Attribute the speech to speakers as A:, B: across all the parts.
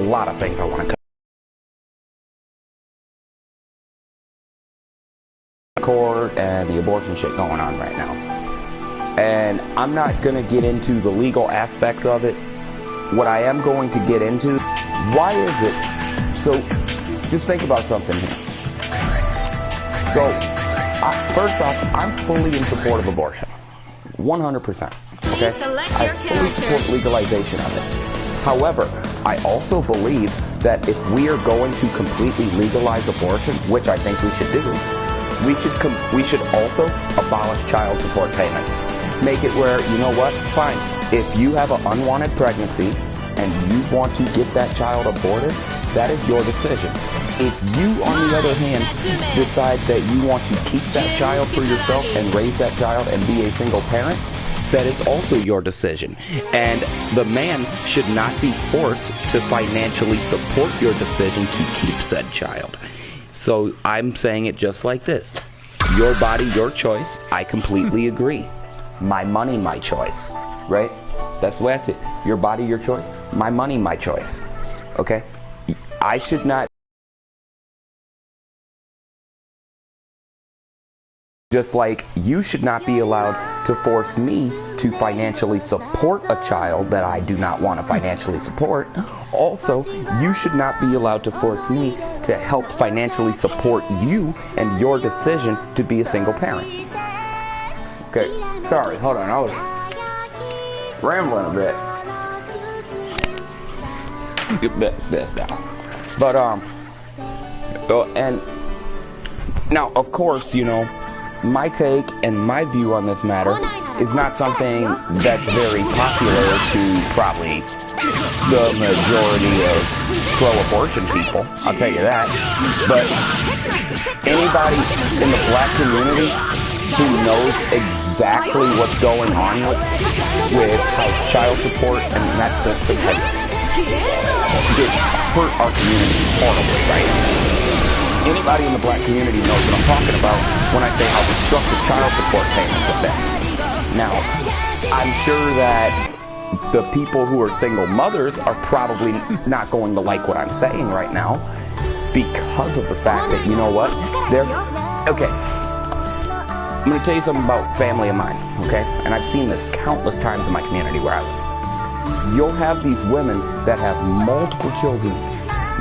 A: lot of things I want to court and the abortion shit going on right now. And I'm not going to get into the legal aspects of it. What I am going to get into, why is it? So, just think about something here. So, first off, I'm fully in support of abortion. 100%. Okay? I fully support legalization of it. However, I also believe that if we are going to completely legalize abortion, which I think we should do, we should also abolish child support payments. Make it where, you know what, fine, if you have an unwanted pregnancy and you want to get that child aborted, that is your decision. If you, on the other hand, decide that you want to keep that child for yourself and raise that child and be a single parent, that is also your decision. And the man should not be forced to financially support your decision to keep said child. So I'm saying it just like this. Your body, your choice. I completely agree. My money, my choice. Right? That's the way I see it. Your body, your choice. My money, my choice. Okay? I should not... Just like you should not be allowed to force me to financially support a child that I do not want to financially support. Also, you should not be allowed to force me to help financially support you and your decision to be a single parent. Okay, sorry, hold on, I was rambling a bit down. But, and now, of course, you know, my take and my view on this matter is not something that's very popular to probably the majority of pro-abortion people, I'll tell you that. But anybody in the black community who knows exactly what's going on with how child support and that system has hurt our community horribly, right? Anybody in the black community knows what I'm talking about when I say how destructive child support payments have been. Now, I'm sure that the people who are single mothers are probably not going to like what I'm saying right now because of the fact that, you know what, okay, I'm going to tell you something about family of mine, okay, and I've seen this countless times in my community where I live. You'll have these women that have multiple children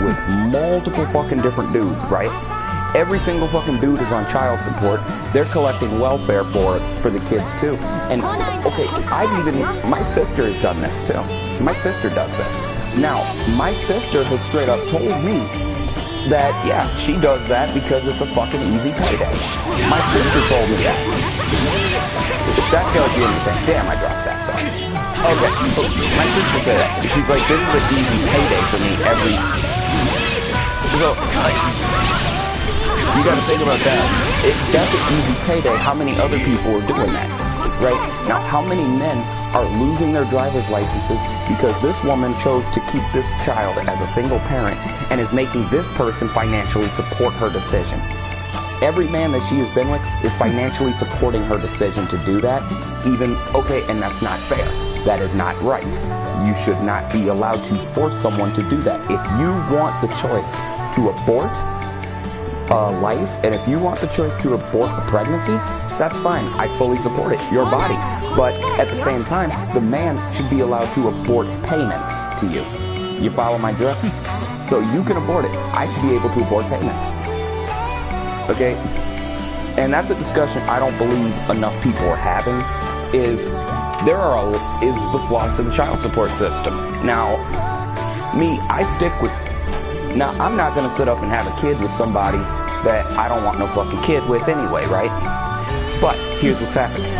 A: with multiple fucking different dudes, right? Every single fucking dude is on child support. They're collecting welfare for the kids too. And okay, my sister has done this too. My sister does this. Now, my sister has straight up told me that, yeah, she does that because it's a fucking easy payday. My sister told me that. If that tells you anything, damn, I dropped that, sorry. Okay, so my sister said that. She's like, this is an easy payday for me every... So, like, you gotta think about that. If that's an easy payday, how many other people are doing that, right? Now, how many men are losing their driver's licenses because this woman chose to keep this child as a single parent and is making this person financially support her decision? Every man that she has been with is financially supporting her decision to do that, even, okay, and that's not fair. That is not right. You should not be allowed to force someone to do that. If you want the choice to abort life, and if you want the choice to abort a pregnancy, that's fine. I fully support it. Your body. But at the same time, the man should be allowed to abort payments to you. You follow my drift? So you can abort it. I should be able to abort payments. Okay? And that's a discussion I don't believe enough people are having, is the flaws to the child support system. Now, now I'm not going to sit up and have a kid with somebody that I don't want no fucking kid with anyway, right? But here's what's happening.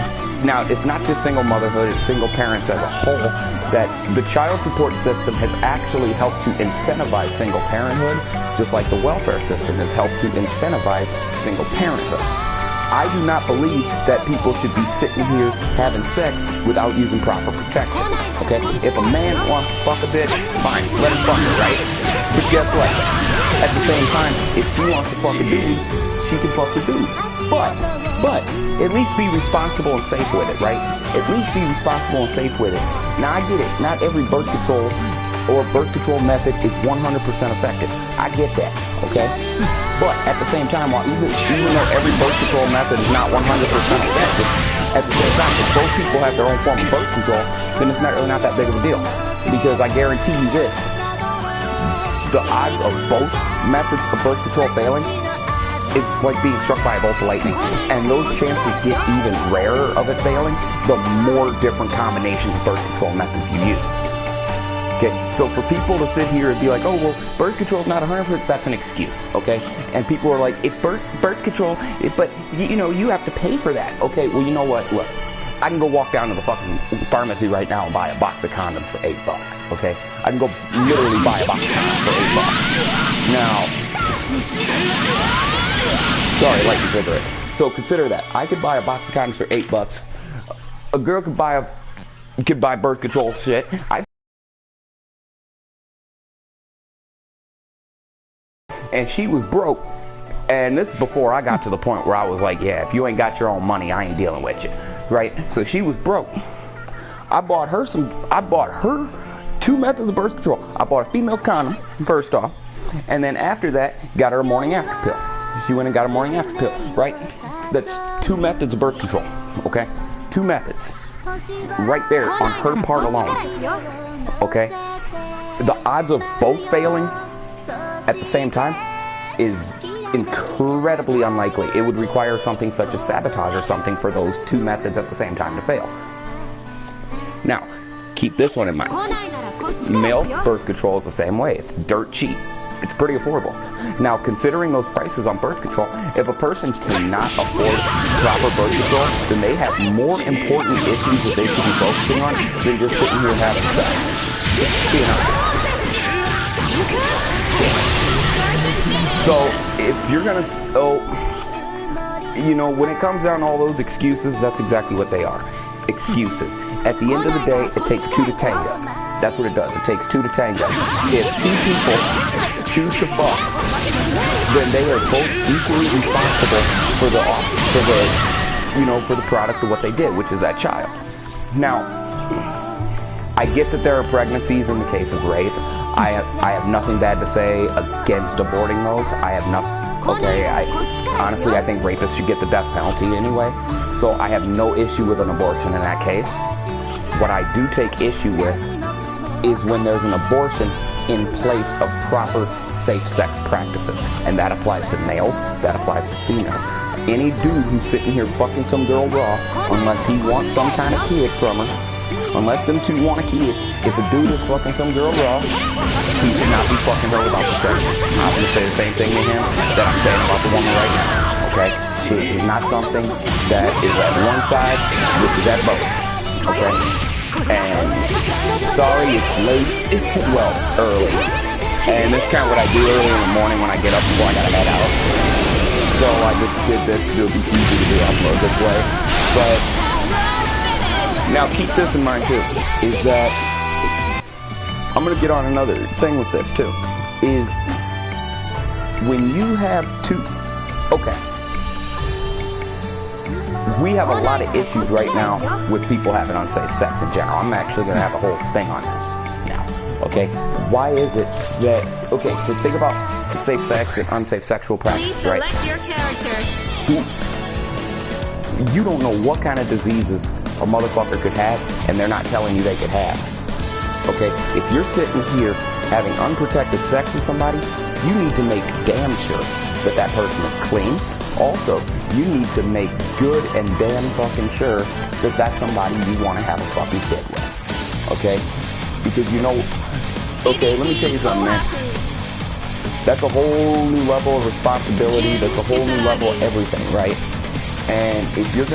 A: Now, it's not just single motherhood, it's single parents as a whole, that the child support system has actually helped to incentivize single parenthood, just like the welfare system has helped to incentivize single parenthood. I do not believe that people should be sitting here having sex without using proper protection, okay? If a man wants to fuck a bitch, fine, let him fuck her, right? But guess what? At the same time, if she wants to fuck a dude, she can fuck a dude. But, at least be responsible and safe with it, right? At least be responsible and safe with it. Now, I get it. Not every birth control or birth control method is 100% effective. I get that, okay? But at the same time, while even though every birth control method is not 100% effective, at the same time, if both people have their own form of birth control, then it's not really not that big of a deal. Because I guarantee you this, the odds of both methods of birth control failing, it's like being struck by a bolt of lightning. And those chances get even rarer of it failing the more different combinations of birth control methods you use. Okay, so for people to sit here and be like, oh, well, birth control is not 100%, that's an excuse, okay? And people are like, if birth control, but, you know, you have to pay for that. Okay, well, you know what? Look, I can go walk down to the fucking pharmacy right now and buy a box of condoms for $8, okay? I can go literally buy a box of condoms for $8. Now, sorry, light cigarette. So consider that. I could buy a box of condoms for $8. A girl could buy birth control shit. And she was broke. And this is before I got to the point where I was like, yeah, if you ain't got your own money, I ain't dealing with you. Right? So she was broke. I bought her 2 methods of birth control. I bought a female condom, first off. And then after that, got her a morning after pill. She went and got a morning after pill, right? That's 2 methods of birth control, okay? 2 methods. Right there on her part alone, okay? The odds of both failing at the same time is incredibly unlikely. It would require something such as sabotage or something for those 2 methods at the same time to fail. Now, keep this one in mind. Male birth control is the same way. It's dirt cheap. It's pretty affordable. Now, considering those prices on birth control, if a person cannot afford proper birth control, then they have more important issues that they should be focusing on than just sitting here and having sex. So, if you're gonna, you know, when it comes down to all those excuses, that's exactly what they are. Excuses. At the end of the day, it takes 2 to tango. That's what it does. It takes 2 to tango. If 2 people choose to fuck, then they are both equally responsible for the product of what they did, which is that child. Now, I get that there are pregnancies in the case of rape. I have nothing bad to say against aborting those. I have nothing. Okay, honestly, I think rapists should get the death penalty anyway. So I have no issue with an abortion in that case. What I do take issue with is when there's an abortion in place of proper safe sex practices. And that applies to males, that applies to females. Any dude who's sitting here fucking some girl raw, unless he wants some kind of kid from her, unless them two want a kid, if a dude is fucking some girl raw, he should not be fucking her without consent. I'm going to say the same thing to him that I'm saying about the woman right now, okay? So this is not something that is at one side, this is at both, okay? And sorry, it's late, well, early. And this is kind of what I do early in the morning when I get up before I gotta head out. So I just did this because it'll be easy to do upload this way. But now keep this in mind too, is that I'm gonna get on another thing with this too, is when you have okay, we have a lot of issues right now with people having unsafe sex in general. I'm actually gonna have a whole thing on this now, okay? Why is it that, okay, so think about safe sex and unsafe sexual practices, right? Your character. You don't know what kind of diseases a motherfucker could have, and they're not telling you they could have. Okay? If you're sitting here having unprotected sex with somebody, you need to make damn sure that that person is clean. Also, you need to make good and damn fucking sure that that's somebody you want to have a fucking kid with. Okay? Because you know, okay, let me tell you something, man. That's a whole new level of responsibility. That's a whole new level of everything, right? And if you're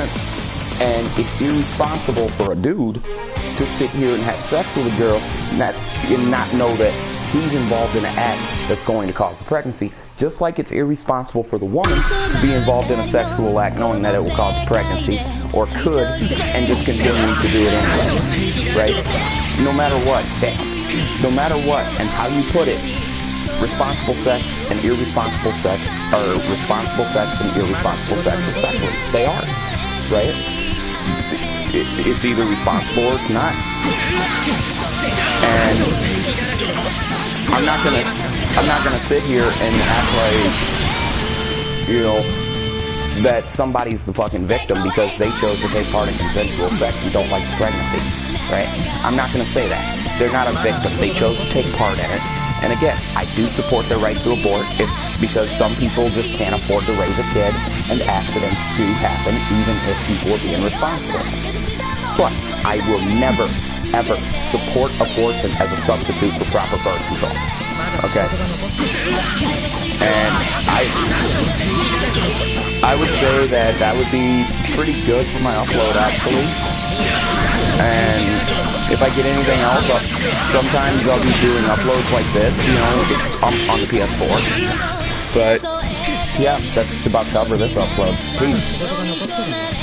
A: it's irresponsible for a dude to sit here and have sex with a girl and not know that he's involved in an act that's going to cause a pregnancy, just like it's irresponsible for the woman to be involved in a sexual act knowing that it will cause a pregnancy, or could, and just continue to do it anyway, right? No matter what, no matter what, and how you put it, responsible sex and irresponsible sex are responsible sex and irresponsible sex respectively. They are, right? It's either responsible or it's not. And I'm not gonna sit here and act like, you know, that somebody's the fucking victim because they chose to take part in consensual sex and don't like pregnancy, right? I'm not gonna say that. They're not a victim. They chose to take part in it. And again, I do support their right to abort because some people just can't afford to raise a kid and accidents do happen even if people are being responsible. But I will never, ever support abortion as a substitute for proper birth control. Okay? And I would say that would be pretty good for my upload, actually. And if I get anything else, sometimes I'll be doing uploads like this, you know, on the PS4. But, yeah, that's about cover this upload. Peace.